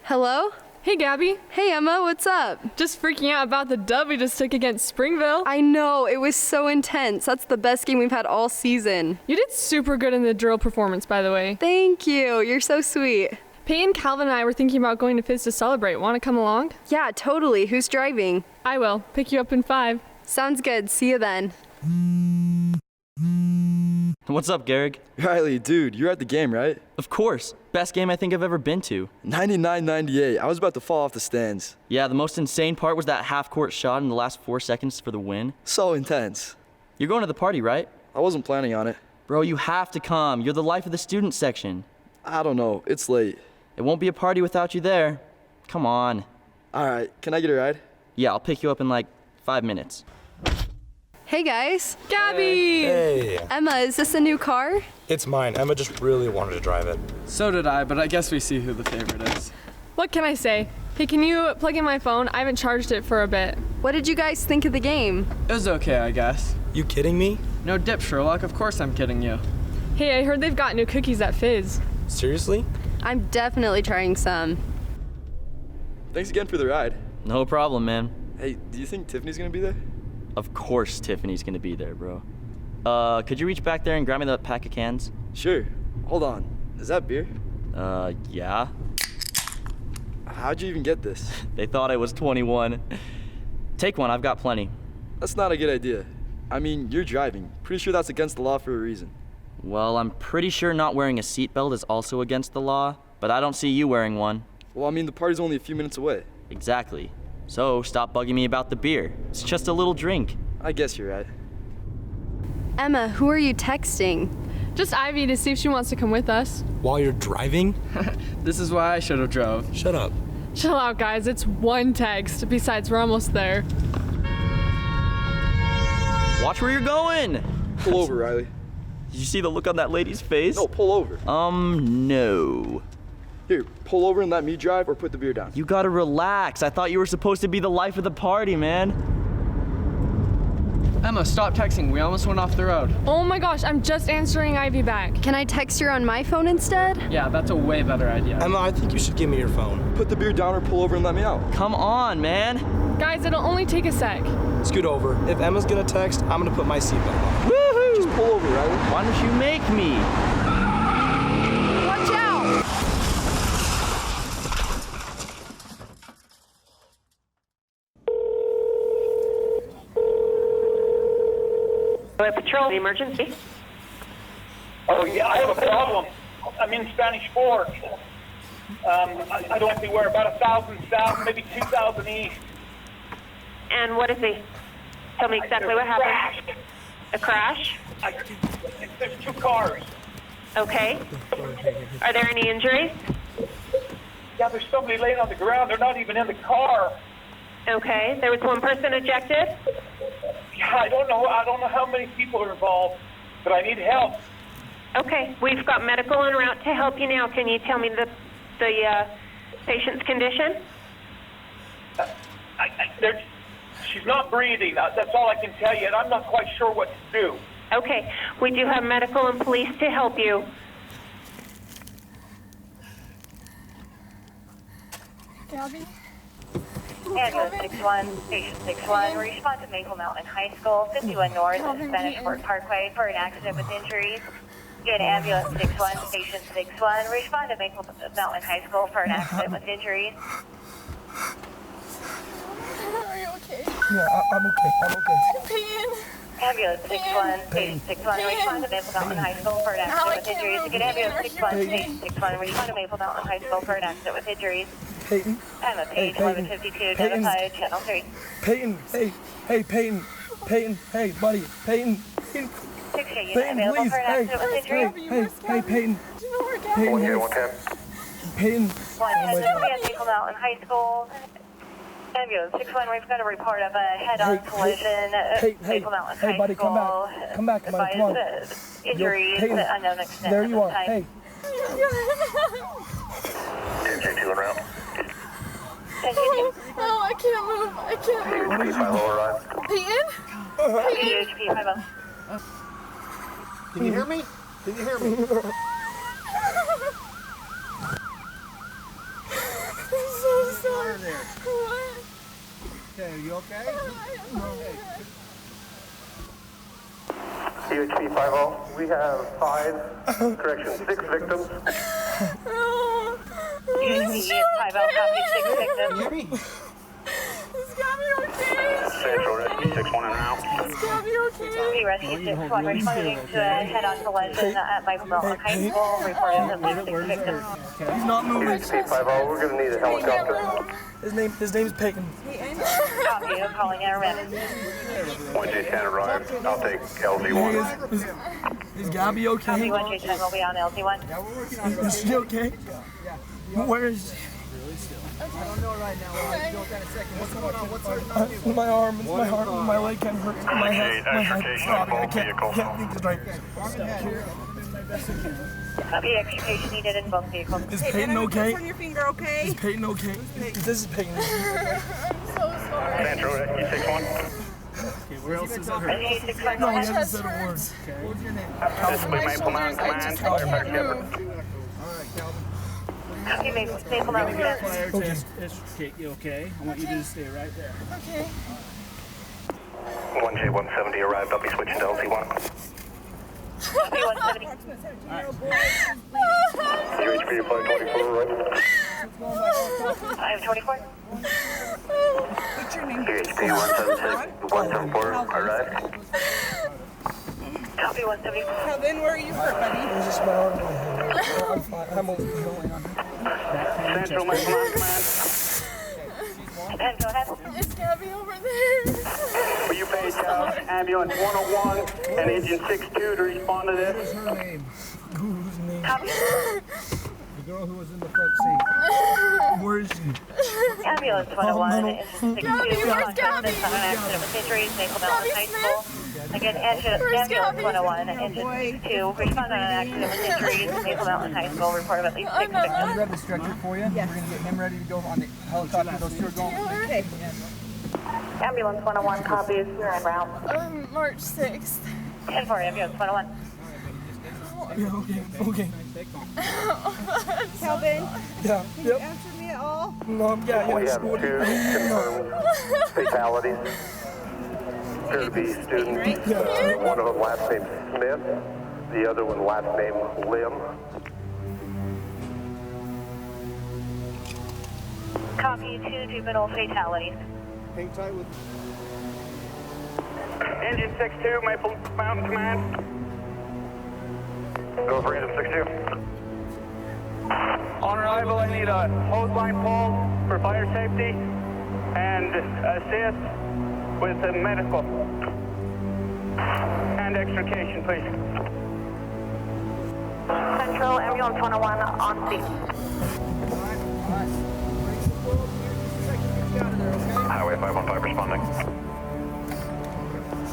Hello? Hey, Gabby. Hey, Emma, what's up? Just freaking out about the dub we just took against Springville. I know, it was so intense. That's the best game we've had all season. You did super good in the drill performance, by the way. Thank you. You're so sweet. Peyton, Calvin, and I were thinking about going to Fizz to celebrate. Want to come along? Yeah, totally. Who's driving? I will. Pick you up in 5. Sounds good. See you then. What's up, Garrick? Riley, dude, you're at the game, right? Of course. Best game I think I've ever been to. 99-98. I was about to fall off the stands. Yeah, the most insane part was that half-court shot in the last 4 seconds for the win. So intense. You're going to the party, right? I wasn't planning on it. Bro, you have to come. You're the life of the student section. I don't know. It's late. It won't be a party without you there. Come on. All right. Can I get a ride? Yeah, I'll pick you up in like 5 minutes. Hey, guys. Gabby! Hey, Emma, is this a new car? it's mine. Emma just really wanted to drive it. So did I, but I guess we see who the favorite is. What can I say? Hey, can you plug in my phone? I haven't charged it for a bit. What did you guys think of the game? It was okay, I guess. You kidding me? No dip, Sherlock. Of course I'm kidding you. Hey, I heard they've got new cookies at Fizz. Seriously? I'm definitely trying some. Thanks again for the ride. No problem, man. Hey, do you think Tiffany's gonna be there? Of course Tiffany's gonna be there, bro. Could you reach back there and grab me that pack of cans? Sure. Hold on. Is that beer? Yeah. How'd you even get this? They thought I was 21. Take one, I've got plenty. That's not a good idea. I mean, you're driving. Pretty sure that's against the law for a reason. Well, I'm pretty sure not wearing a seatbelt is also against the law, but I don't see you wearing one. Well, I mean, the party's only a few minutes away. Exactly. So stop bugging me about the beer. It's just a little drink. I guess you're right. Emma, who are you texting? Just Ivy to see if she wants to come with us. While you're driving? This is why I should have drove. Shut up. Chill out, guys. It's one text. Besides, we're almost there. Watch where you're going! Pull over, Riley. Did you see the look on that lady's face? No, pull over. No. Here, pull over and let me drive or put the beer down. You gotta relax. I thought you were supposed to be the life of the party, man. Emma, stop texting. We almost went off the road. Oh my gosh, I'm just answering Ivy back. Can I text her on my phone instead? Yeah, that's a way better idea. Emma, I think you should give me your phone. Put the beer down or pull over and let me out. Come on, man. Guys, it'll only take a sec. Scoot over. If Emma's gonna text, I'm gonna put my seatbelt on. Woohoo! Just pull over, Riley. Why don't you make me? Watch out! Patrol, emergency. Oh, yeah, I have a problem. I'm in Spanish Fork. I don't think we're about 1,000 south, maybe 2,000 east. And what is he? Tell me exactly what happened. A crash? There's 2 cars. Okay. Are there any injuries? Yeah, there's somebody laying on the ground. They're not even in the car. Okay. There was one person ejected? Yeah, I don't know how many people are involved, but I need help. Okay. We've got medical en route to help you now. Can you tell me the patient's condition? She's not breathing. That's all I can tell you, and I'm not quite sure what to do. Okay. We do have medical and police to help you. Gabby? Ambulance 61, patient 61, respond to Maple Mountain High School, 51 North Spanish Fort Parkway for an accident with injuries. Again, ambulance 61, patient 61, respond to Maple Mountain High School for an accident with injuries. Are you okay? Yeah, I'm okay. Peyton! Ambulance 61, patient 61, respond to Maple Mountain High School for an accident with injuries. Again, ambulance 61, patient 61, respond to Maple Mountain High School for an accident with injuries. Peyton? I'm a page Hey, 1152, identified channel 3. Peyton, hey, Peyton. Peyton, hey, buddy. Peyton. 6 unit available for an accident with injuries. Hey, Peyton. Do you know where Gabby Peyton, is? Peyton. 110 at Maple Mountain High School. Ambulance 61, we've got a report of a head-on collision at Maple Mountain High buddy, School. come back, buddy, come on. Injuries, Peyton, unknown extent there at you this are, time. hey. NJ2 en route. Continue. No, I can't move. I can't move. Peyton? PHP 50. Can you hear me? Can you hear me? there. What? Okay, are you okay? CHP 50, we have 5, correction, 6 victims. CHP 50, copy 6 victims. Hear me? It's got me okay. Central Rescue 61 and out. It's got me okay. CHP Rescue 61 responding to a head-on collision at Michael Milton High School. Reported at least 6 victims. He's not moving. CHP 50, we're going to need a helicopter. His name's Peyton. Copy, calling in a remnant. 1J10 arrived. I'll take LZ1. Is Gabby Copy, okay? 1J10 will be on LZ1. Is she okay? Where is she? My arm, it's my heart, my leg kind of hurts. My head's throbbing. I can't think straight. Copy, extrication needed in both vehicles. Is Peyton okay? On your finger, okay? Is Peyton okay? This is Peyton. Central Rescue 61. Where else is it hurt? Rescue 61, go No, he ahead. hasn't said a word. What's your name? Display Maple Mountain Command. Firefighter Shepard. Copy, Maple Mountain Command. Okay. Okay, you okay? I want you to stay right there. Okay. 1J170 arrived. I'll be switching to LZ1. Copy, 170. UHP flight 24, right? I have 24. What's your name? UHP 174 arrived. Copy, 170. Kevin, where are you hurt, buddy? It's just my arm and my head. I'm fine. I'm okay. Central Maple Mountain Command. And go ahead. It's got me over there. Will you page ambulance 101 and engine 62 to respond to this? What's her name? Whose name? Copy. The girl who was in the front seat. Where is she? Ambulance 101 is 62. where's Gabby? An accident with injuries, Maple Mountain High School. Again, ambulance 101, engine 62. Respond on an accident with injuries, Maple Mountain High School. Report of at least 6 victims. Grab the stretcher for you. We're going to get him ready to go on the helicopter. Those two are going. Okay. Ambulance 101 copies. You're en route. March 6th. 10 for ambulance 101. Yeah, okay. Kelvin, Yeah, can you yep. answer me at all? No, yeah. We have 2 What do you- confirmed fatalities. Appear to be students. Yeah. One of them last name Smith, the other one last name Lim. Copy 2 juvenile fatalities. Hang tight with. Engine 62, Maple Mountain Command. Go for engine 62. On arrival, I need a hose line pulled for fire safety and assist with the medical. And extrication, please. Central ambulance 101 on scene. Highway 515 responding.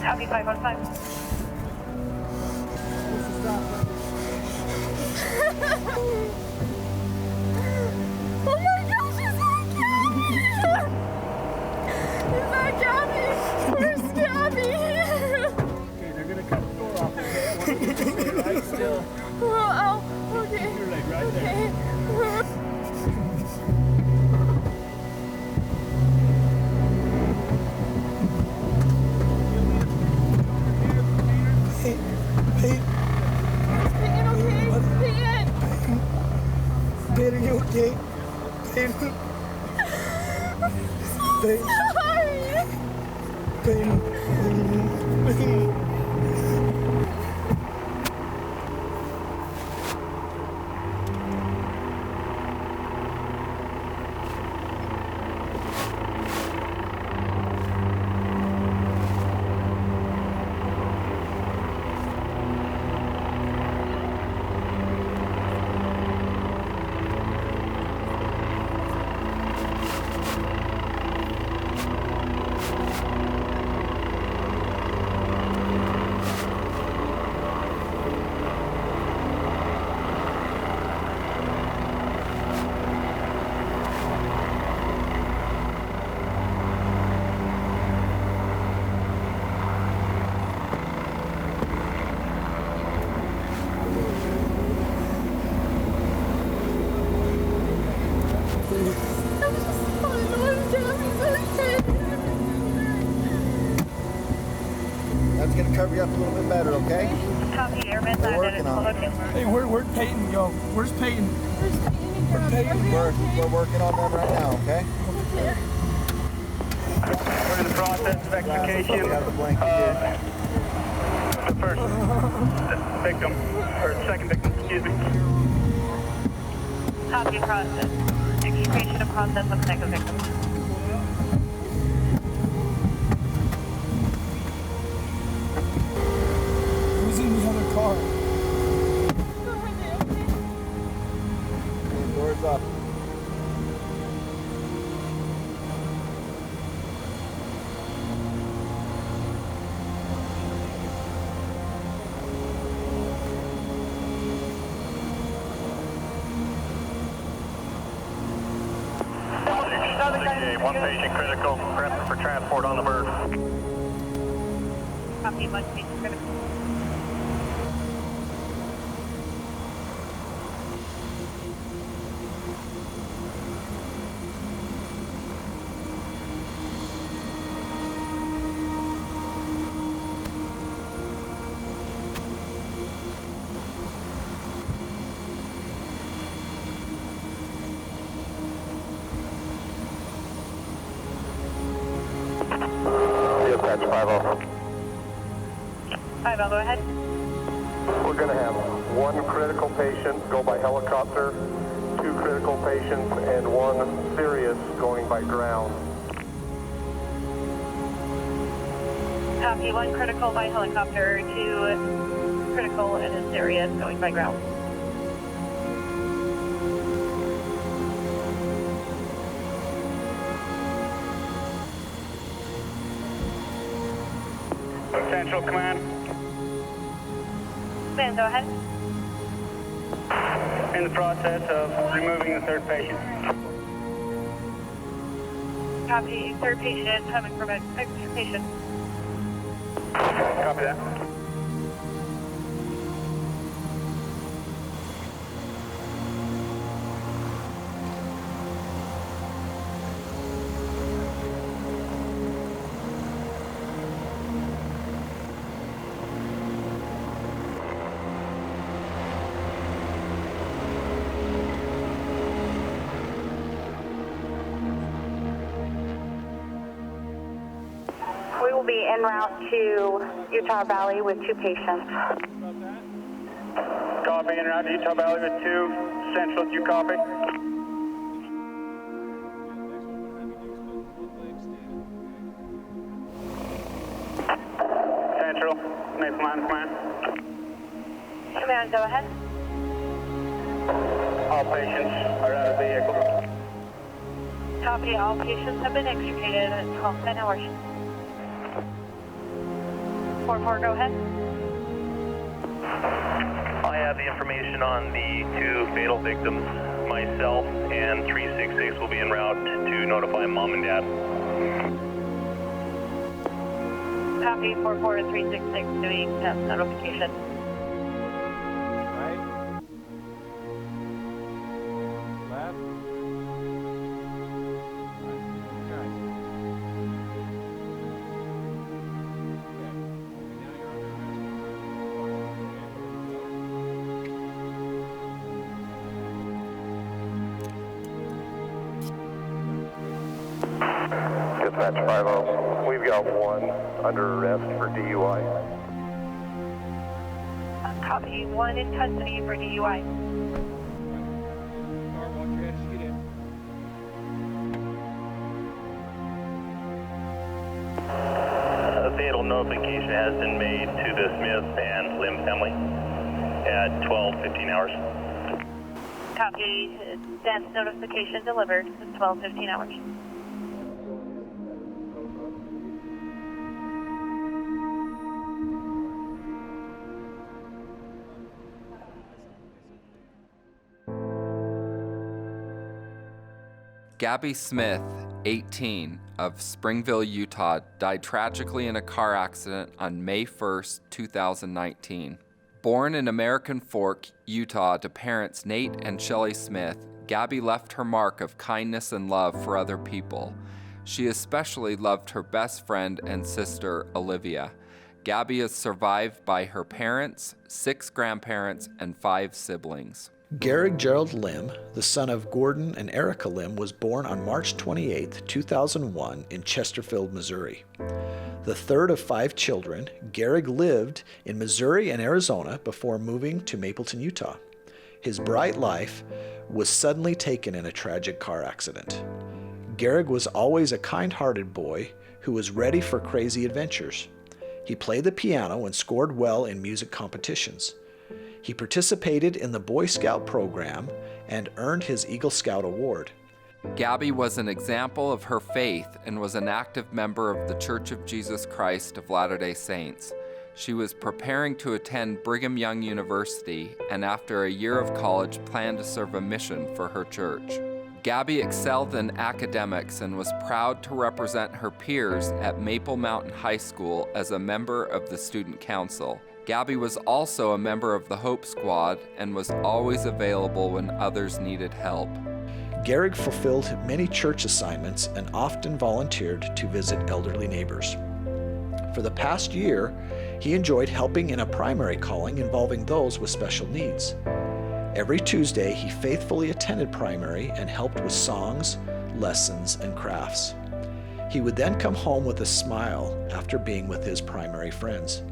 Copy 515. Oh my gosh, is that Gabby? Where's Gabby? Okay, they're gonna cut the door off there. I want you to stay right still. Oh, okay. Your leg right there. Okay. Hey, hey, Peyton, okay? Peyton. Peyton, you okay? Peyton. Peyton. Sorry. Peyton. It's going to cover you up a little bit better, okay? Copy, airman. We're working on it. Hey, where's Peyton, yo? Where's Peyton? Where's Peyton? We're working on them right now, okay? We're in the process of extrication Got the blanket here. the first victim, or second victim, excuse me. Copy, process. Extrication of process of second victim. Who's in the other car? Doors up. One patient critical, prep for transport on the bird. Copy, one patient critical. Dispatch 5-0. 5-0, go ahead. We're going to have one critical patient go by helicopter, two critical patients, and one serious going by ground. Copy, one critical by helicopter, two critical and a serious going by ground. Central Command. Command, go ahead. In the process of removing the third patient. Copy, third patient coming from extrication. Copy that. We will be en route to Utah Valley with two patients. Copy, en route to Utah Valley with 2. Central, do you copy? Central, make command. Command, go ahead. All patients are out of vehicle. Copy, all patients have been extricated at 12-10 hours. 4-4, go ahead. I have the information on the 2 fatal victims. Myself and 366 will be en route to notify mom and dad. Copy, 4-4 and 366 doing test notification. Right. Left. Dispatch 5-0. We've got one under arrest for DUI. Copy, one in custody for DUI. A fatal notification has been made to the Smith and Lim family at 12:15 hours. Copy, death notification delivered at 12-15 hours. Gabby Smith, 18, of Springville, Utah, died tragically in a car accident on May 1st, 2019. Born in American Fork, Utah, to parents Nate and Shelley Smith, Gabby left her mark of kindness and love for other people. She especially loved her best friend and sister, Olivia. Gabby is survived by her parents, 6 grandparents, and 5 siblings. Gehrig Gerald Lim, the son of Gordon and Erica Lim, was born on March 28, 2001 in Chesterfield, Missouri. The third of 5 children, Gehrig lived in Missouri and Arizona before moving to Mapleton, Utah. His bright life was suddenly taken in a tragic car accident. Gehrig was always a kind-hearted boy who was ready for crazy adventures. He played the piano and scored well in music competitions. He participated in the Boy Scout program and earned his Eagle Scout Award. Gabby was an example of her faith and was an active member of the Church of Jesus Christ of Latter-day Saints. She was preparing to attend Brigham Young University and after a year of college planned to serve a mission for her church. Gabby excelled in academics and was proud to represent her peers at Maple Mountain High School as a member of the student council. Gabby was also a member of the Hope Squad and was always available when others needed help. Gehrig fulfilled many church assignments and often volunteered to visit elderly neighbors. For the past year, he enjoyed helping in a primary calling involving those with special needs. Every Tuesday, he faithfully attended primary and helped with songs, lessons, and crafts. He would then come home with a smile after being with his primary friends.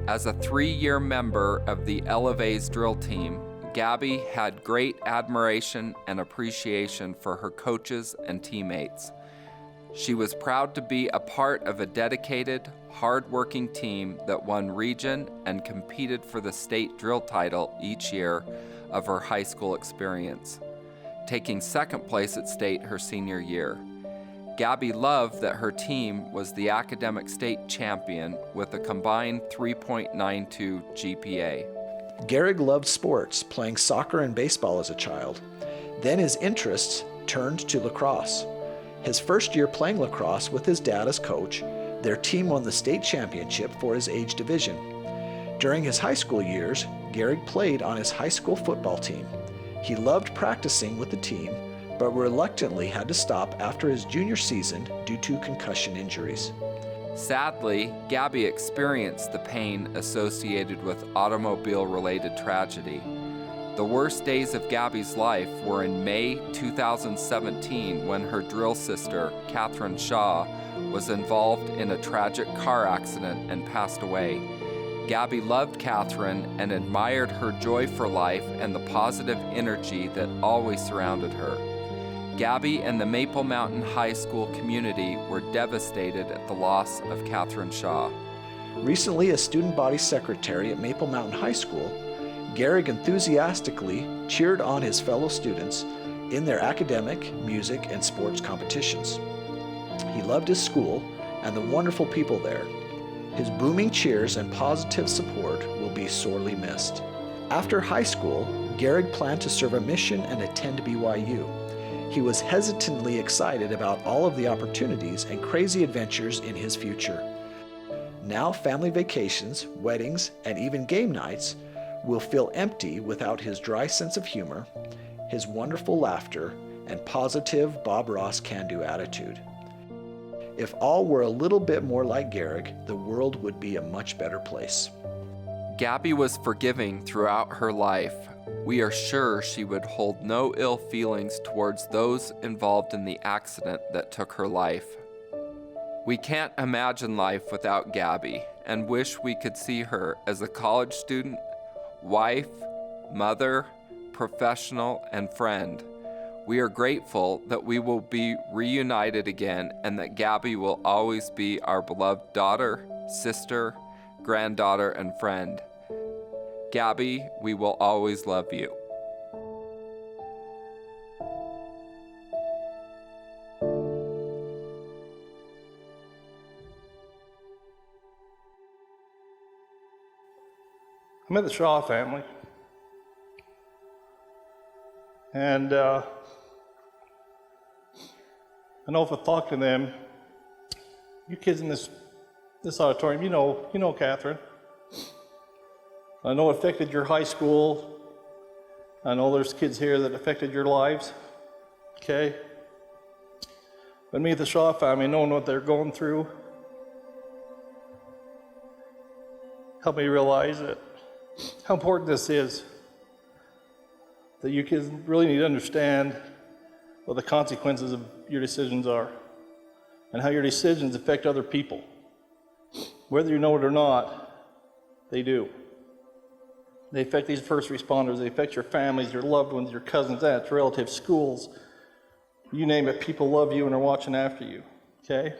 As a 3-year member of the Elevays drill team, Gabby had great admiration and appreciation for her coaches and teammates. She was proud to be a part of a dedicated, hard-working team that won region and competed for the state drill title each year of her high school experience, taking 2nd place at state her senior year. Gabby loved that her team was the academic state champion with a combined 3.92 GPA. Gehrig loved sports, playing soccer and baseball as a child. Then his interests turned to lacrosse. His first year playing lacrosse with his dad as coach, their team won the state championship for his age division. During his high school years, Gehrig played on his high school football team. He loved practicing with the team, but reluctantly had to stop after his junior season due to concussion injuries. Sadly, Gabby experienced the pain associated with automobile-related tragedy. The worst days of Gabby's life were in May 2017 when her drill sister, Catherine Shaw, was involved in a tragic car accident and passed away. Gabby loved Catherine and admired her joy for life and the positive energy that always surrounded her. Gabby and the Maple Mountain High School community were devastated at the loss of Catherine Shaw. Recently, as student body secretary at Maple Mountain High School, Gehrig enthusiastically cheered on his fellow students in their academic, music, and sports competitions. He loved his school and the wonderful people there. His booming cheers and positive support will be sorely missed. After high school, Gehrig planned to serve a mission and attend BYU. He was hesitantly excited about all of the opportunities and crazy adventures in his future. Now family vacations, weddings, and even game nights will feel empty without his dry sense of humor, his wonderful laughter, and positive Bob Ross can-do attitude. If all were a little bit more like Gehrig, the world would be a much better place. Gabby was forgiving throughout her life. We are sure she would hold no ill feelings towards those involved in the accident that took her life. We can't imagine life without Gabby and wish we could see her as a college student, wife, mother, professional, and friend. We are grateful that we will be reunited again and that Gabby will always be our beloved daughter, sister, granddaughter, and friend. Gabby, we will always love you. I met the Shaw family. And I know if I talk to them, you kids in this auditorium, you know Catherine. I know it affected your high school. I know there's kids here that affected your lives. Okay? But me, the Shaw family, knowing what they're going through, helped me realize how important this is. That you kids really need to understand what the consequences of your decisions are and how your decisions affect other people. Whether you know it or not, they do. They affect these first responders, they affect your families, your loved ones, your cousins, aunts, relatives, schools. You name it, people love you and are watching after you, okay?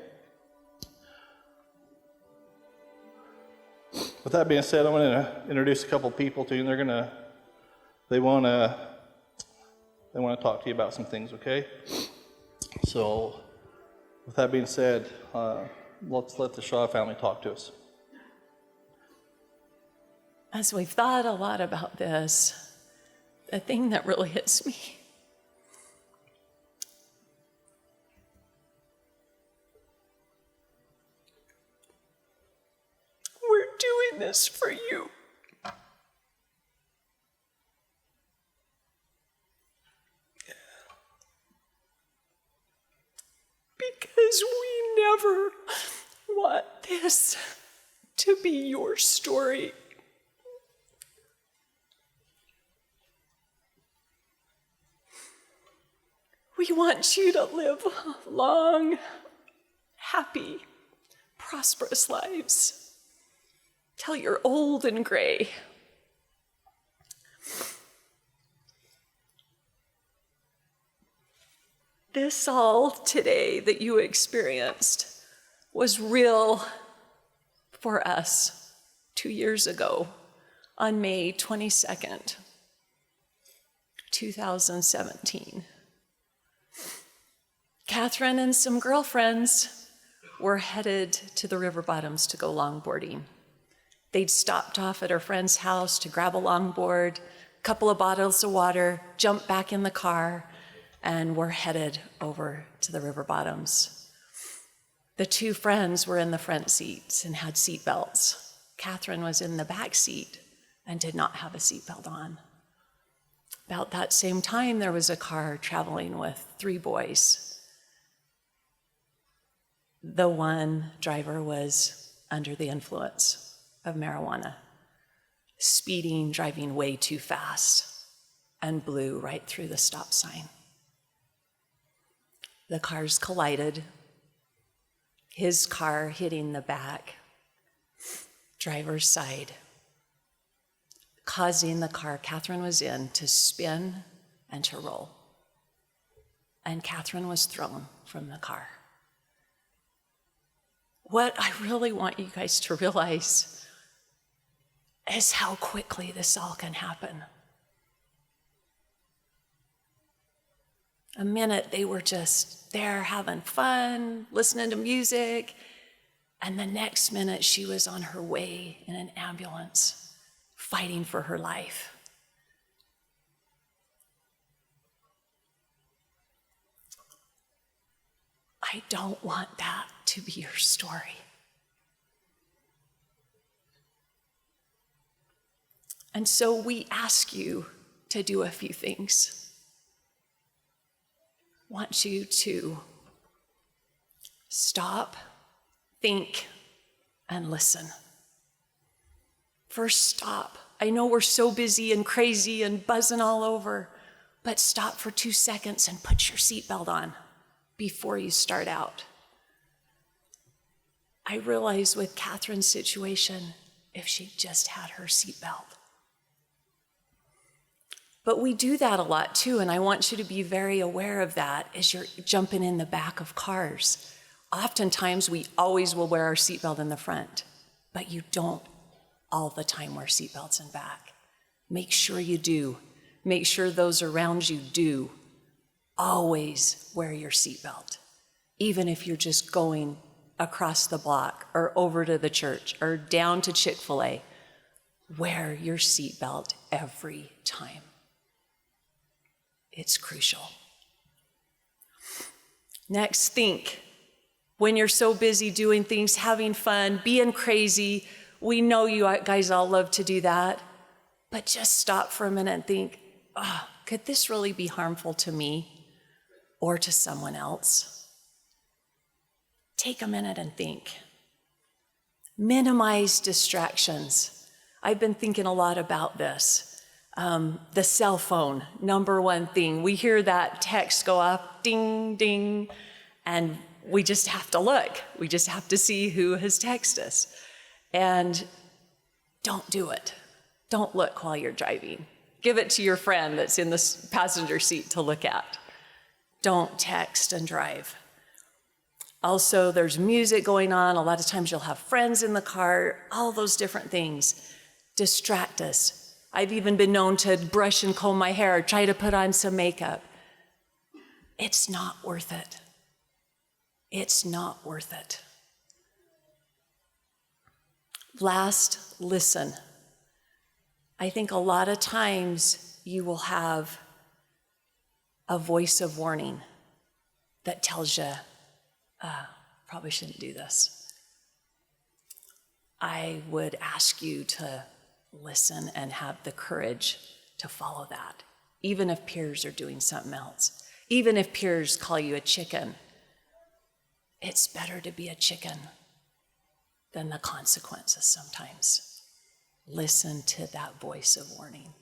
With that being said, I'm going to introduce a couple people to you, and they want to talk to you about some things, okay? So, with that being said, let's let the Shaw family talk to us. As we've thought a lot about this, the thing that really hits me we're doing this for you. Because we never want this to be your story. We want you to live long, happy, prosperous lives till you're old and gray. This all today that you experienced was real for us 2 years ago on May 22nd, 2017. Catherine and some girlfriends were headed to the river bottoms to go longboarding. They'd stopped off at her friend's house to grab a longboard, a couple of bottles of water, jump back in the car, and were headed over to the river bottoms. The two friends were in the front seats and had seat belts. Catherine was in the back seat and did not have a seatbelt on. About that same time, there was a car traveling with 3 boys. The one driver was under the influence of marijuana, speeding, driving way too fast, and blew right through the stop sign. The cars collided, his car hitting the back driver's side, causing the car Catherine was in to spin and to roll. And Catherine was thrown from the car. What I really want you guys to realize is how quickly this all can happen. A minute they were just there having fun, listening to music, and the next minute she was on her way in an ambulance, fighting for her life. I don't want that to be your story. And so we ask you to do a few things. Want you to stop, think, and listen. First, stop. I know we're so busy and crazy and buzzing all over, but stop for 2 seconds and put your seatbelt on before you start out. I realize with Catherine's situation, if she just had her seatbelt. But we do that a lot too, and I want you to be very aware of that as you're jumping in the back of cars. Oftentimes, we always will wear our seatbelt in the front, but you don't all the time wear seatbelts in back. Make sure you do. Make sure those around you do. Always wear your seatbelt, even if you're just going across the block or over to the church or down to Chick-fil-A. Wear your seatbelt every time. It's crucial. Next, think. When you're so busy doing things, having fun, being crazy, we know you guys all love to do that, but just stop for a minute and think, could this really be harmful to me or to someone else? Take a minute and think. Minimize distractions. I've been thinking a lot about this. The cell phone, number one thing. We hear that text go off, ding, ding, and we just have to look. We just have to see who has texted us. And don't do it. Don't look while you're driving. Give it to your friend that's in the passenger seat to look at. Don't text and drive. Also, there's music going on. A lot of times you'll have friends in the car, all those different things distract us. I've even been known to brush and comb my hair, try to put on some makeup. It's not worth it. It's not worth it. Last, listen. I think a lot of times you will have a voice of warning that tells you, probably shouldn't do this. I would ask you to listen and have the courage to follow that, even if peers are doing something else. Even if peers call you a chicken, it's better to be a chicken than the consequences sometimes. Listen to that voice of warning.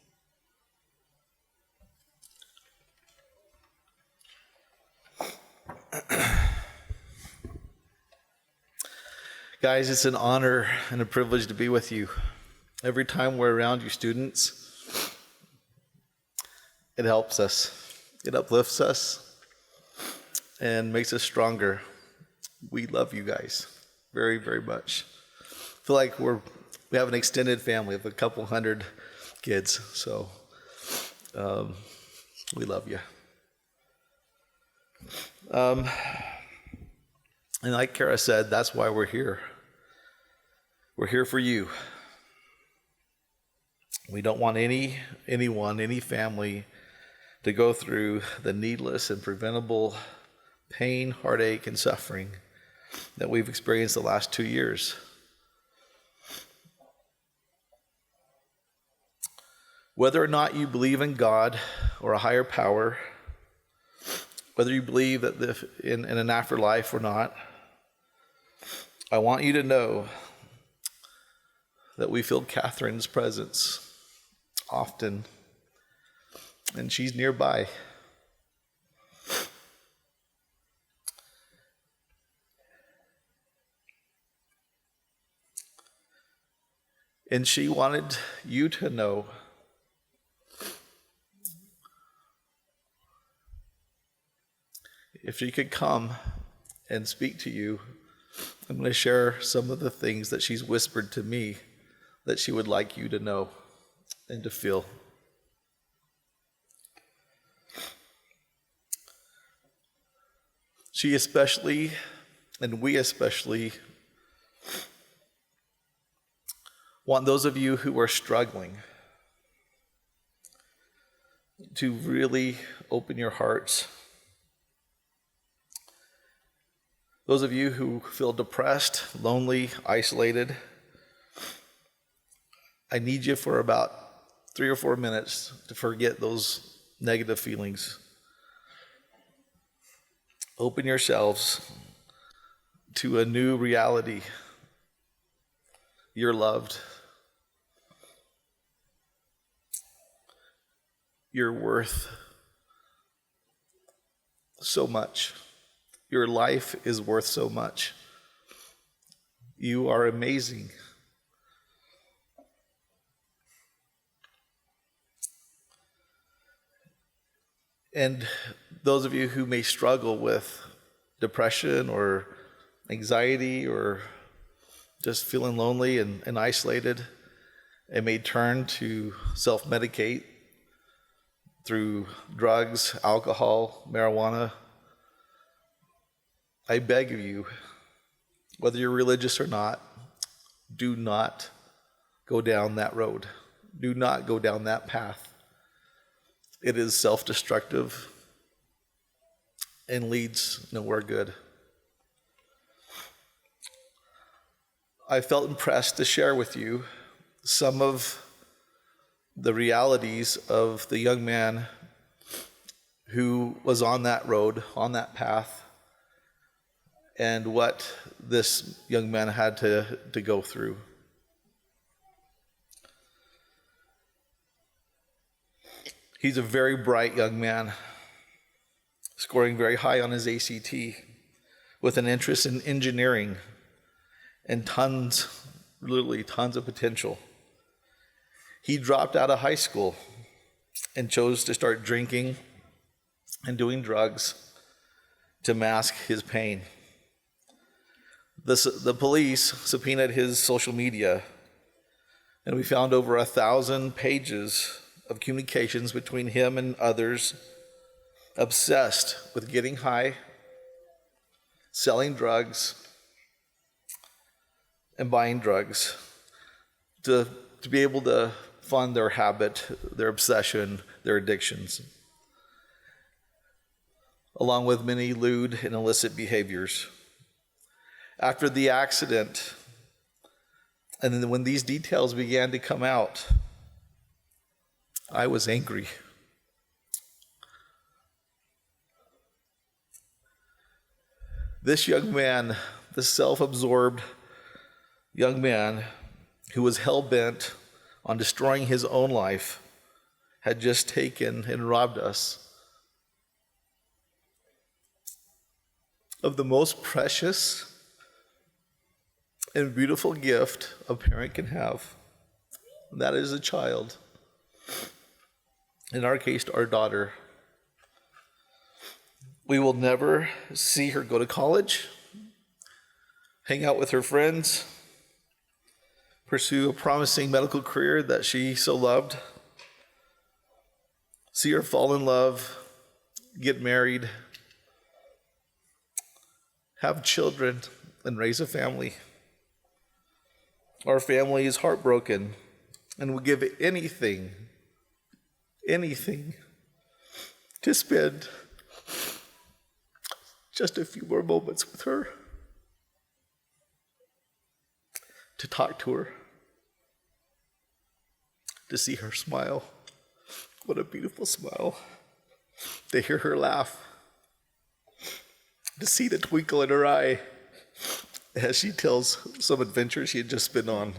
Guys, it's an honor and a privilege to be with you. Every time we're around you students, it helps us. It uplifts us and makes us stronger. We love you guys very, very much. I feel like we have an extended family of a couple hundred kids, so we love you. And like Kara said, that's why we're here. We're here for you. We don't want anyone, any family to go through the needless and preventable pain, heartache, and suffering that we've experienced the last 2 years. Whether or not you believe in God or a higher power, whether you believe that in an afterlife or not, I want you to know that we feel Catherine's presence often, and she's nearby. And she wanted you to know if she could come and speak to you. I'm going to share some of the things that she's whispered to me that she would like you to know and to feel. She especially, and we especially, want those of you who are struggling to really open your hearts. Those of you who feel depressed, lonely, isolated, I need you for about 3 or 4 minutes to forget those negative feelings. Open yourselves to a new reality. You're loved. You're worth so much. Your life is worth so much. You are amazing. And those of you who may struggle with depression or anxiety or just feeling lonely and isolated and may turn to self-medicate through drugs, alcohol, marijuana, I beg of you, whether you're religious or not, do not go down that road. Do not go down that path. It is self-destructive and leads nowhere good. I felt impressed to share with you some of the realities of the young man who was on that road, on that path, and what this young man had to go through. He's a very bright young man, scoring very high on his ACT, with an interest in engineering and literally tons of potential. He dropped out of high school and chose to start drinking and doing drugs to mask his pain. The police subpoenaed his social media, and we found over 1,000 pages of communications between him and others obsessed with getting high, selling drugs, and buying drugs to be able to fund their habit, their obsession, their addictions, along with many lewd and illicit behaviors. After the accident, and then when these details began to come out, I was angry. This young man, this self-absorbed young man who was hell-bent on destroying his own life, had just taken and robbed us of the most precious and beautiful gift a parent can have, and that is a child. In our case, our daughter. We will never see her go to college, hang out with her friends, pursue a promising medical career that she so loved, see her fall in love, get married, have children, and raise a family. Our family is heartbroken and would give anything to spend just a few more moments with her, to talk to her, to see her smile. What a beautiful smile. To hear her laugh, to see the twinkle in her eye as she tells some adventure she had just been on.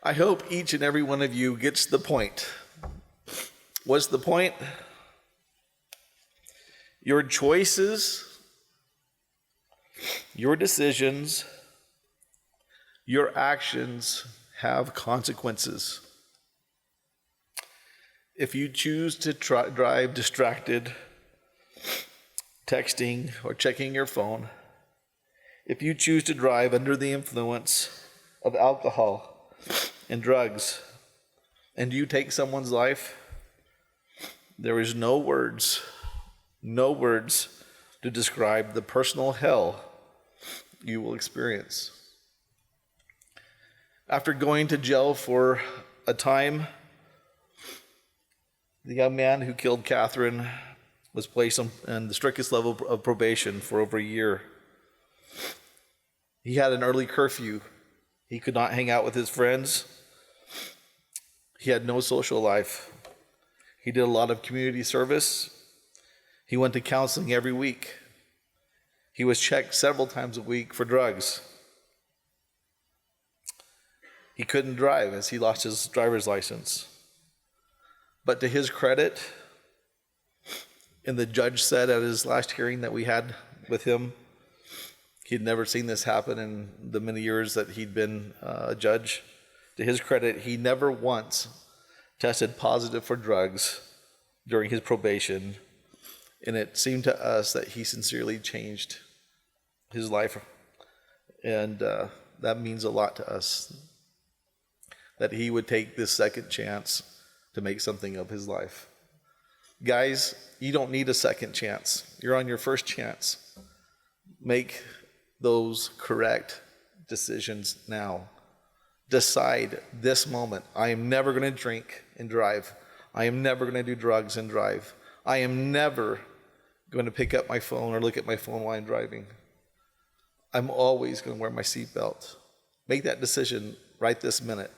I hope each and every one of you gets the point. What's the point? Your choices, your decisions, your actions have consequences. If you choose to drive distracted, texting or checking your phone, if you choose to drive under the influence of alcohol and drugs, and you take someone's life, there is no words to describe the personal hell you will experience. After going to jail for a time, the young man who killed Catherine was placed on the strictest level of probation for over a year. He had an early curfew. He could not hang out with his friends. He had no social life. He did a lot of community service. He went to counseling every week. He was checked several times a week for drugs. He couldn't drive as he lost his driver's license. But to his credit, and the judge said at his last hearing that we had with him, he'd never seen this happen in the many years that he'd been a judge. To his credit, he never once tested positive for drugs during his probation, and it seemed to us that he sincerely changed his life, and that means a lot to us, that he would take this second chance to make something of his life. Guys, you don't need a second chance. You're on your first chance. Make those correct decisions now. Decide this moment. I am never going to drink and drive. I am never going to do drugs and drive. I am never going to pick up my phone or look at my phone while I'm driving. I'm always going to wear my seatbelt. Make that decision right this minute.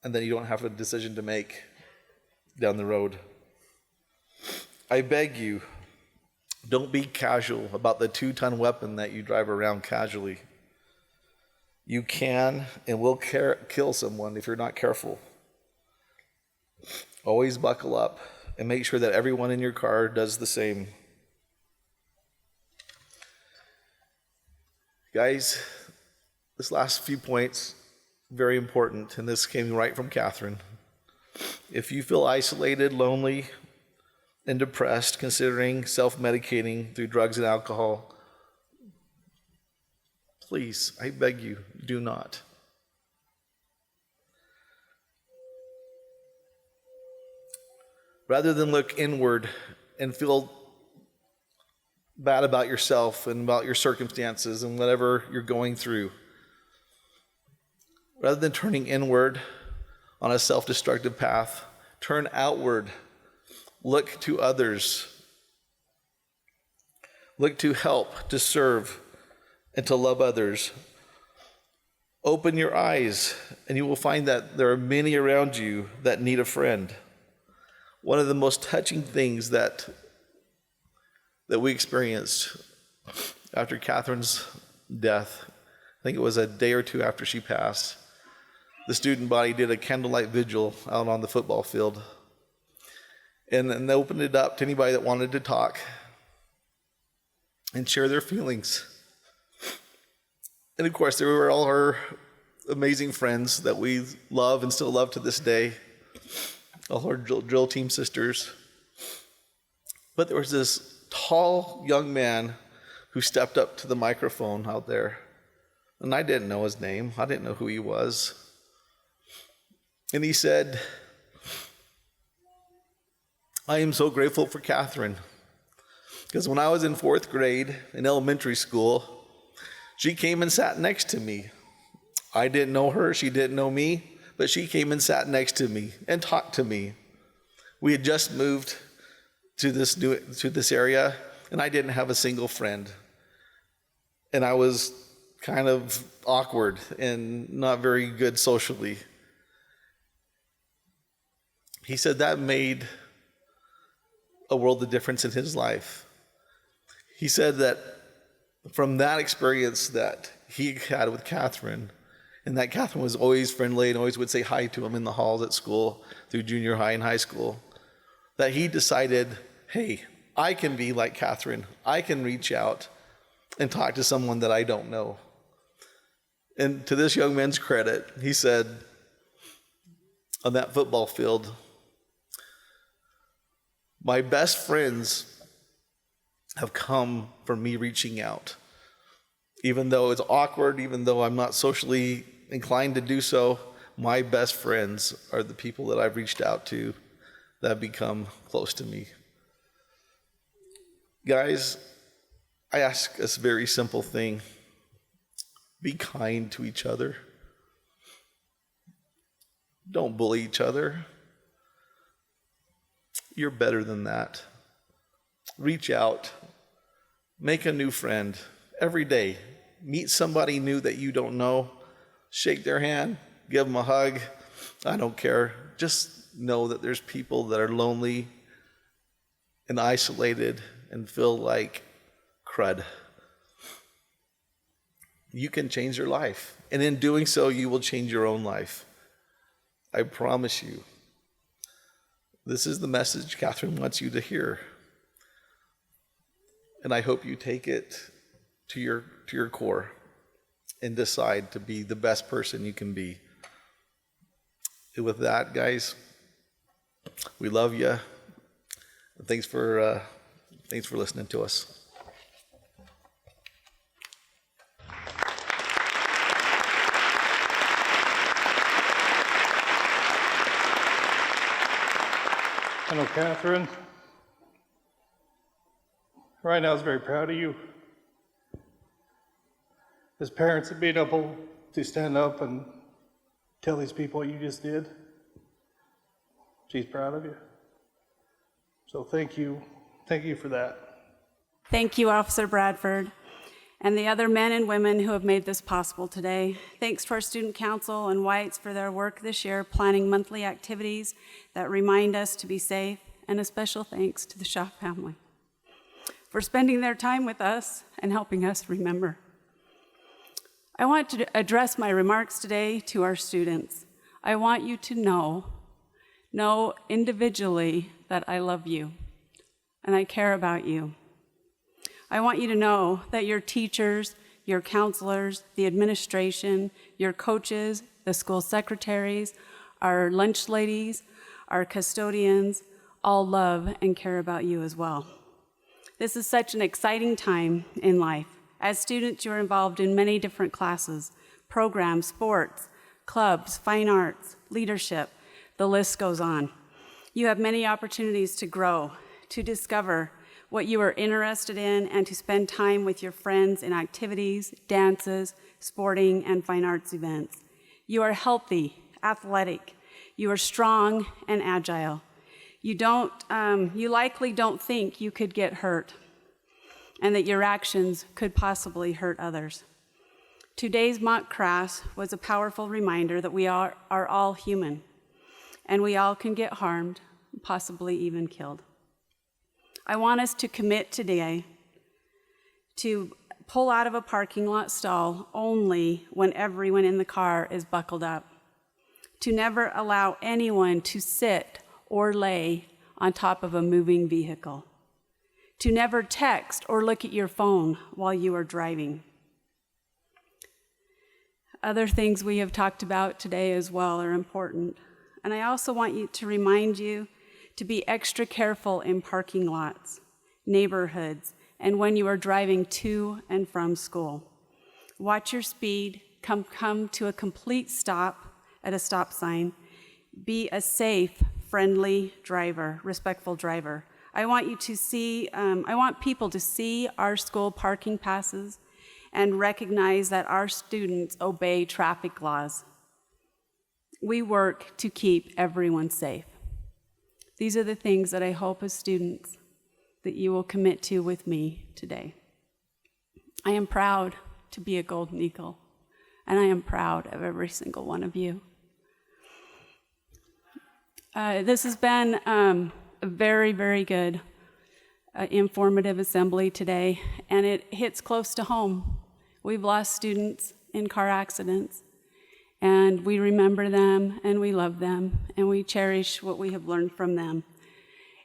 And then you don't have a decision to make down the road. I beg you, Don't be casual about the 2-ton weapon that you drive around casually. You can and will kill someone if you're not careful. Always buckle up and make sure that everyone in your car does the same. Guys, this last few points, very important, and this came right from Catherine. If you feel isolated, lonely, and depressed, considering self-medicating through drugs and alcohol, please, I beg you, do not. Rather than look inward and feel bad about yourself and about your circumstances and whatever you're going through, rather than turning inward on a self-destructive path, turn outward. Look to others. Look to help, to serve, and to love others. Open your eyes, and you will find that there are many around you that need a friend. One of the most touching things that we experienced after Catherine's death, I think it was a day or two after she passed, the student body did a candlelight vigil out on the football field. And then they opened it up to anybody that wanted to talk and share their feelings. And of course, there were all her amazing friends that we love and still love to this day, all her drill team sisters. But there was this tall young man who stepped up to the microphone out there. And I didn't know his name. I didn't know who he was. And he said, I am so grateful for Catherine, because when I was in 4th grade in elementary school, she came and sat next to me. I didn't know her, she didn't know me, but she came and sat next to me and talked to me. We had just moved to this area, and I didn't have a single friend. And I was kind of awkward and not very good socially. He said that made a world of difference in his life. He said that from that experience that he had with Catherine, and that Catherine was always friendly and always would say hi to him in the halls at school through junior high and high school, that he decided, hey, I can be like Catherine. I can reach out and talk to someone that I don't know. And to this young man's credit, he said on that football field, my best friends have come from me reaching out. Even though it's awkward, even though I'm not socially inclined to do so, my best friends are the people that I've reached out to that have become close to me. Guys, I ask a very simple thing. Be kind to each other. Don't bully each other. You're better than that. Reach out. Make a new friend every day. Meet somebody new that you don't know. Shake their hand. Give them a hug. I don't care. Just know that there's people that are lonely and isolated and feel like crud. You can change your life. And in doing so, you will change your own life. I promise you. This is the message Catherine wants you to hear. And I hope you take it to your core and decide to be the best person you can be. And with that, guys, we love you. Thanks for listening to us. I know Catherine, right now, is very proud of you. As parents of being able to stand up and tell these people what you just did, she's proud of you. So thank you for that. Thank you, Officer Bradford, and the other men and women who have made this possible today. Thanks to our Student Council and Whites for their work this year, planning monthly activities that remind us to be safe, and a special thanks to the Shaw family. for spending their time with us and helping us remember. I want to address my remarks today to our students. I want you to know individually that I love you and I care about you. I want you to know that your teachers, your counselors, the administration, your coaches, the school secretaries, our lunch ladies, our custodians, all love and care about you as well. This is such an exciting time in life. As students, you're involved in many different classes, programs, sports, clubs, fine arts, leadership, the list goes on. You have many opportunities to grow, to discover what you are interested in, and to spend time with your friends in activities, dances, sporting, and fine arts events. You are healthy, athletic, you are strong and agile. You likely don't think you could get hurt and that your actions could possibly hurt others. Today's mock class was a powerful reminder that we are all human and we all can get harmed, possibly even killed. I want us to commit today to pull out of a parking lot stall only when everyone in the car is buckled up, to never allow anyone to sit or lay on top of a moving vehicle, to never text or look at your phone while you are driving. Other things we have talked about today as well are important. And I also want to remind you to be extra careful in parking lots, neighborhoods, and when you are driving to and from school. Watch your speed, come to a complete stop at a stop sign. Be a safe, friendly driver, respectful driver. I want people to see our school parking passes and recognize that our students obey traffic laws. We work to keep everyone safe. These are the things that I hope as students that you will commit to with me today. I am proud to be a Golden Eagle, and I am proud of every single one of you. This has been a very, very good, informative assembly today, and it hits close to home. We've lost students in car accidents, and we remember them, and we love them, and we cherish what we have learned from them.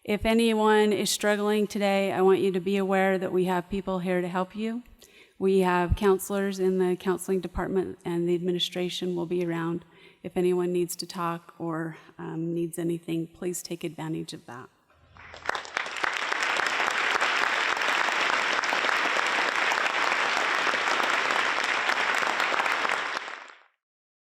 If anyone is struggling today, I want you to be aware that we have people here to help you. We have counselors in the counseling department, and the administration will be around. If anyone needs to talk or needs anything, please take advantage of that.